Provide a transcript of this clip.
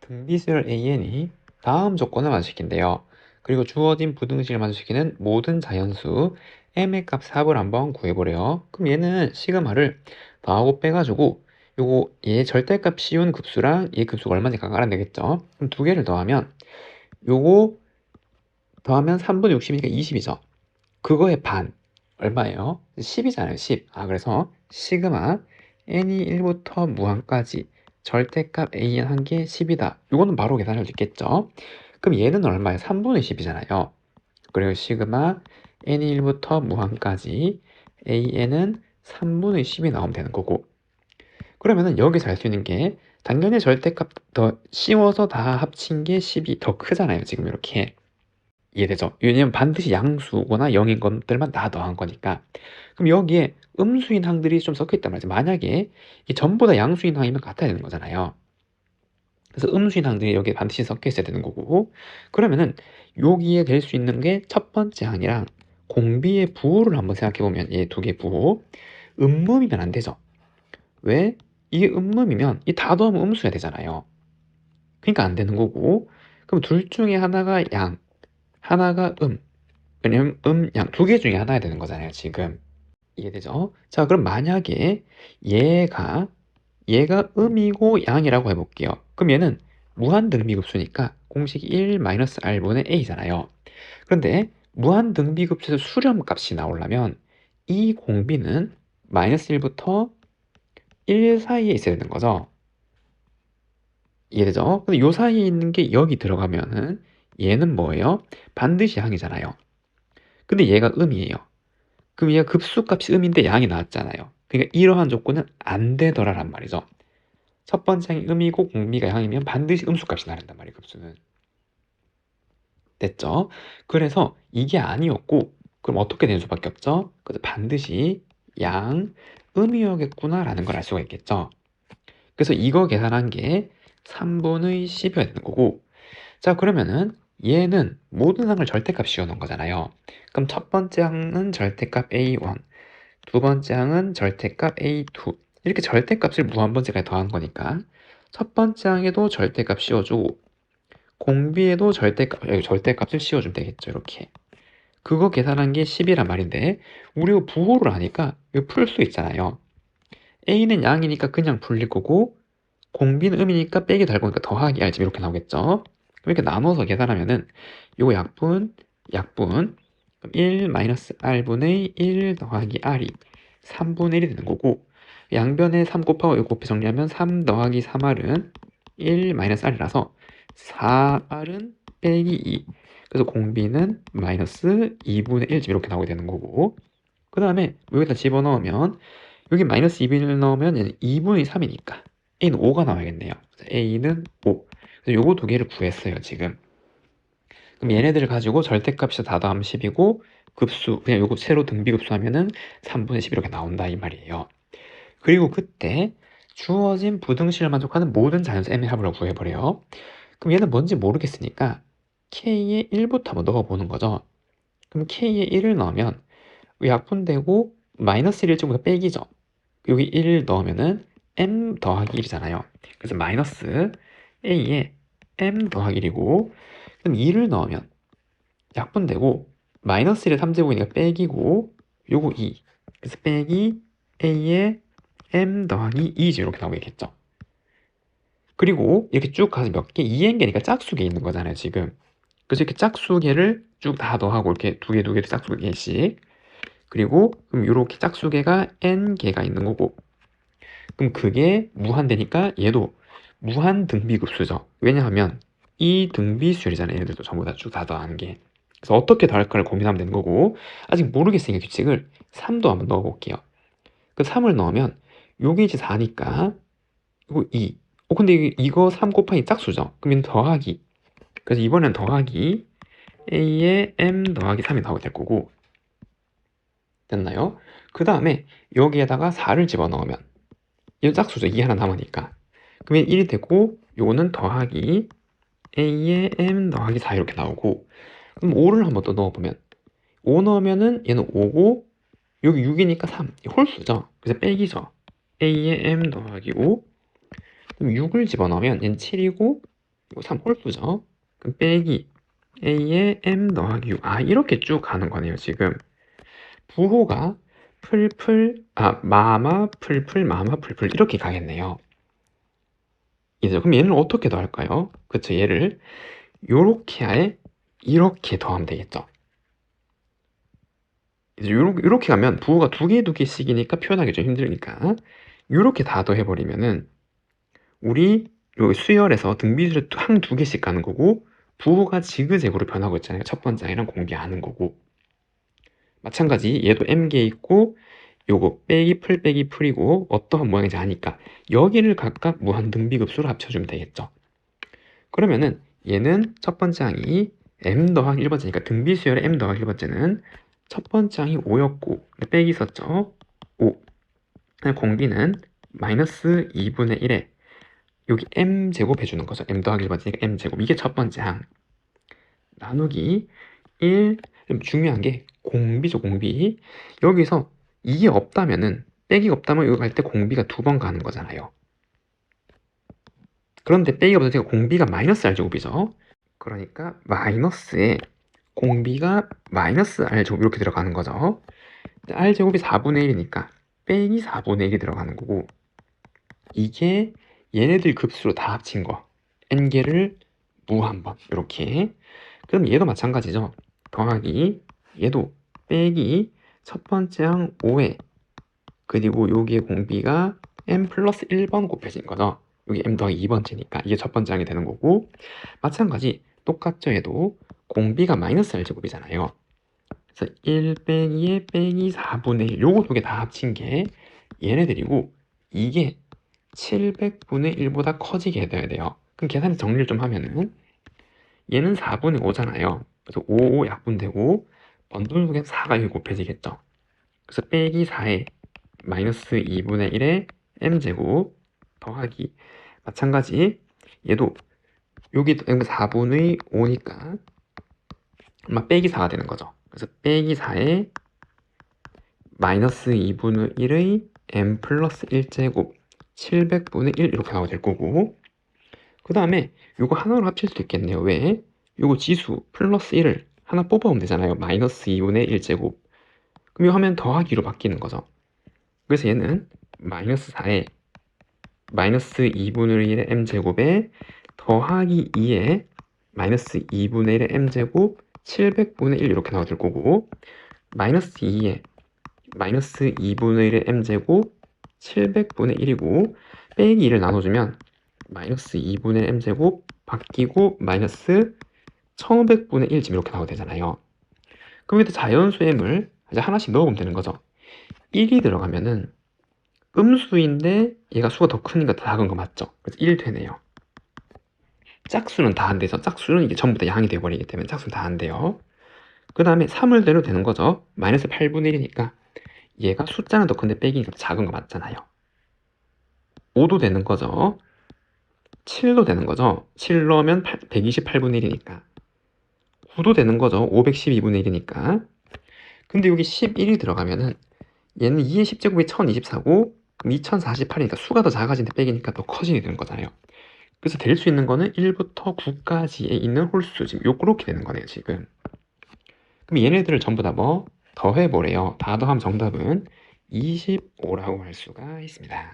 등비수열 an이 다음 조건을 만족시킨대요. 그리고 주어진 부등식을 만족시키는 모든 자연수 m의 값 4을 한번 구해보래요. 그럼 얘는 시그마를 더하고 빼가지고 요거 얘 절대값 씌운 급수랑 얘 급수가 얼마인지 각각 알아내겠죠. 그럼 두 개를 더하면 요거 더하면 3분의 60이니까 20이죠. 그거의 반 얼마예요? 10이잖아요. 10. 그래서 시그마 n이 1부터 무한까지 절대값 an 한 개 10이다. 이거는 바로 계산할 수 있겠죠? 그럼 얘는 얼마예요? 3분의 10이잖아요. 그리고 시그마 n이 1부터 무한까지 an은 3분의 10이 나오면 되는 거고, 그러면은 여기서 알 수 있는 게 당연히 절대값 더 씌워서 다 합친 게 10이 더 크잖아요. 지금 이렇게. 이해되죠? 왜냐면 반드시 양수거나 0인 것들만 다 더한 거니까. 그럼 여기에 음수인 항들이 좀 섞여 있단 말이죠. 만약에 이 전부 다 양수인 항이면 같아야 되는 거잖아요. 그래서 음수인 항들이 여기에 반드시 섞여 있어야 되는 거고, 그러면은 여기에 될 수 있는 게 첫 번째 항이랑 공비의 부호를 한번 생각해 보면, 얘 두 개 부호 음음이면 안 되죠. 왜? 이게 음음이면 이 다 더하면 음수야 되잖아요. 그러니까 안 되는 거고, 그럼 둘 중에 하나가 양, 하나가 왜냐면 양 두 개 중에 하나야 되는 거잖아요, 지금. 이해되죠? 자, 그럼 만약에 얘가 음이고 양이라고 해볼게요. 그럼 얘는 무한등비급수니까 공식이 1-r분의 a잖아요. 그런데 무한등비급수에서 수렴값이 나오려면 이 공비는 -1부터 1 사이에 있어야 되는 거죠. 이해되죠? 근데 요 사이에 있는 게 여기 들어가면은 얘는 뭐예요? 반드시 양이잖아요. 근데 얘가 음이에요. 그럼 얘가 급수값이 음인데 양이 나왔잖아요. 그러니까 이러한 조건은 안 되더라란 말이죠. 첫 번째 항이 음이고 공비가 양이면 반드시 음수값이 나란단 말이에요. 급수는. 됐죠? 그래서 이게 아니었고, 그럼 어떻게 될 수밖에 없죠? 그래서 반드시 양 음이어야겠구나라는 걸 알 수가 있겠죠. 그래서 이거 계산한 게 3분의 10이어야 되는 거고, 자, 그러면은 얘는 모든 항을 절대값 씌워놓은 거잖아요. 그럼 첫 번째 항은 절대값 A1, 두 번째 항은 절대값 A2, 이렇게 절대값을 무한번째까지 더한 거니까 첫 번째 항에도 절대값 씌워주고 공비에도 절대값을 씌워주면 되겠죠. 이렇게 그거 계산한 게 10이란 말인데, 우리가 부호를 하니까 이거 풀 수 있잖아요. A는 양이니까 그냥 풀릴 거고 공비는 음이니까 빼기 달고니까 더하기 알지, 이렇게 나오겠죠. 그럼 이렇게 나눠서 계산하면은 요거 약분 그럼 1-r분의 1 더하기 r이 3분의 1이 되는 거고, 양변에 3 곱하고 1 곱해 정리하면 3 더하기 3r은 1-r이라서 4r은 빼기 2, 그래서 공비는 -2분의 1 이렇게 나오게 되는 거고, 그 다음에 여기다 집어넣으면 여기 -2분의 넣으면 얘는 2분의 3이니까 A는 5가 나와야겠네요. 그래서 A는 5. 그래서 요거 두 개를 구했어요, 지금. 그럼 얘네들을 가지고 절대값이 다 더하면 10이고 급수 그냥 요거 새로 등비급수 하면은 3분의 10 이렇게 나온다 이 말이에요. 그리고 그때 주어진 부등식을 만족하는 모든 자연수 m의 합을 구해버려요. 그럼 얘는 뭔지 모르겠으니까 k의 1부터 한번 넣어보는 거죠. 그럼 k의 1을 넣으면 약분되고 -1을 조금 더 빼기죠. 여기 1 넣으면은 m 더하기 1이잖아요. 그래서 마이너스 a에 m 더하기 1이고, 그럼 2를 넣으면 약분되고 -1의 3제곱이니까 빼기고 요거 2, 그래서 빼기 a에 m 더하기 2죠. 이렇게 나오겠죠. 그리고 이렇게 쭉 가서 몇 개, 2n개니까 짝수개 있는 거잖아요, 지금. 그래서 이렇게 짝수개를 쭉 다 더하고 이렇게 두 개 짝수개씩, 그리고 그럼 이렇게 짝수개가 n개가 있는 거고, 그럼 그게 무한대니까 얘도 무한 등비급수죠. 왜냐하면 이 등비수열이잖아요. 얘네들도 전부 다 쭉 다 더하는 게. 그래서 어떻게 더할까를 고민하면 되는 거고, 아직 모르겠으니까 규칙을 3도 한번 넣어볼게요. 그 3을 넣으면 요게 이제 4니까 이거 2. 근데 이거 3 곱하기 짝수죠. 그러면 더하기. 그래서 이번엔 더하기 a에 m 더하기 3이 나오게 될 거고, 됐나요? 그 다음에 여기에다가 4를 집어넣으면 이거 짝수죠. 2 하나 남으니까. 그러면 1이 되고 요거는 더하기 a에 m 더하기 4 이렇게 나오고, 그럼 5를 한번 또 넣어보면 5 넣으면은 얘는 5고 여기 6이니까 3, 홀수죠. 그래서 빼기죠. a에 m 더하기 5, 그럼 6을 집어넣으면 얘는 7이고 이거 3 홀수죠. 그럼 빼기 A에 M 더하기 6. 이렇게 쭉 가는 거네요, 지금. 부호가 마마, 풀풀, 마마, 풀풀 이렇게 가겠네요. 이제 그럼 얘는 어떻게 더할까요? 그쵸, 얘를 요렇게 아예 이렇게 더하면 되겠죠. 이제 요렇게 가면 부호가 두 개씩이니까 표현하기 좀 힘드니까 요렇게 다 더해버리면은 우리 요 수열에서 등비수를 한 두 개씩 가는 거고 부호가 지그재그로 변하고 있잖아요. 첫 번째 아이랑 공비하는 거고. 마찬가지 얘도 m개 있고 요거 빼기 풀 빼기 풀이고 어떠한 모양인지 아니까 여기를 각각 무한 등비급수로 합쳐주면 되겠죠. 그러면은 얘는 첫 번째 항이 m 더하기 1번째니까 등비수열의 m 더하기 1번째는 첫 번째 항이 5였고 빼기 있었죠. 5. 공비는 마이너스 2분의 1에 여기 m제곱 해주는 거죠. m 더하기 1번째니까 m제곱. 이게 첫 번째 항. 나누기 1. 중요한 게 공비죠, 공비. 여기서 이게 없다면은 빼기가 없다면 이거 갈 때 공비가 두 번 가는 거잖아요. 그런데 빼기가 없으니까 공비가 마이너스 r제곱이죠. 그러니까 마이너스에 공비가 마이너스 r제곱 이렇게 들어가는 거죠. r제곱이 4분의 1이니까 빼기 4분의 1이 들어가는 거고 이게 얘네들 급수로 다 합친 거 n개를 무한번 이렇게. 그럼 얘도 마찬가지죠. 더하기 얘도 빼기 첫 번째 항 5에 그리고 여기에 공비가 m 플러스 1번 곱해진 거죠. 여기 m 더하기 2번째니까 이게 첫 번째 항이 되는 거고 마찬가지 똑같죠. 얘도 공비가 마이너스 r제곱이잖아요. 그래서 1 빼기에 빼기 4분의 1 요거 두 개 다 합친 게 얘네들이고 이게 700분의 1보다 커지게 해둬야 돼요. 그럼 계산해서 정리를 좀 하면은 얘는 4분의 5잖아요. 그래서 5 약분되고 번분 속에 4가 여기 곱해지겠죠. 그래서 빼기 4에 마이너스 2분의 1에 m제곱 더하기 마찬가지 얘도 여기 4분의 5니까 아마 빼기 4가 되는 거죠. 그래서 빼기 4에 마이너스 2분의 1의 m 플러스 1제곱 700분의 1 이렇게 나오게 될 거고 그 다음에 요거 하나로 합칠 수도 있겠네요. 왜? 요거 지수 플러스 1을 하나 뽑아오면 되잖아요. 마이너스 2분의 1제곱. 그럼 이거 하면 더하기로 바뀌는 거죠. 그래서 얘는 마이너스 4에 마이너스 2분의 1의 m제곱에 더하기 2에 마이너스 2분의 1의 m제곱 700분의 1 이렇게 나와줄 거고 마이너스 2에 마이너스 2분의 1의 m제곱 700분의 1이고 빼기 2를 나눠주면 마이너스 2분의 m제곱 바뀌고 마이너스 1500분의 1 지금 이렇게 나오게 되잖아요. 그럼 여기다 자연수 m을 이제 하나씩 넣어보면 되는 거죠. 1이 들어가면은 음수인데 얘가 수가 더 크니까 더 작은 거 맞죠? 그래서 1 되네요. 짝수는 다 안 돼서 짝수는 이게 전부 다 양이 돼버리기 때문에 짝수는 다 안 돼요. 그 다음에 3을 내도 되는 거죠. 마이너스 8분의 1이니까 얘가 숫자는 더 큰데 빼기니까 작은 거 맞잖아요. 5도 되는 거죠. 7도 되는 거죠. 7 넣으면 128분의 1이니까 9도 되는 거죠. 512분의 1이니까. 근데 여기 11이 들어가면은 얘는 2의 10제곱이 1024고 그럼 2048이니까 수가 더 작아지는데 빼기니까 더 커지게 되는 거잖아요. 그래서 될 수 있는 거는 1부터 9까지에 있는 홀수 지금 요렇게 되는 거네요. 지금. 그럼 얘네들을 전부 다 뭐 더해보래요. 다 더하면 정답은 25라고 할 수가 있습니다.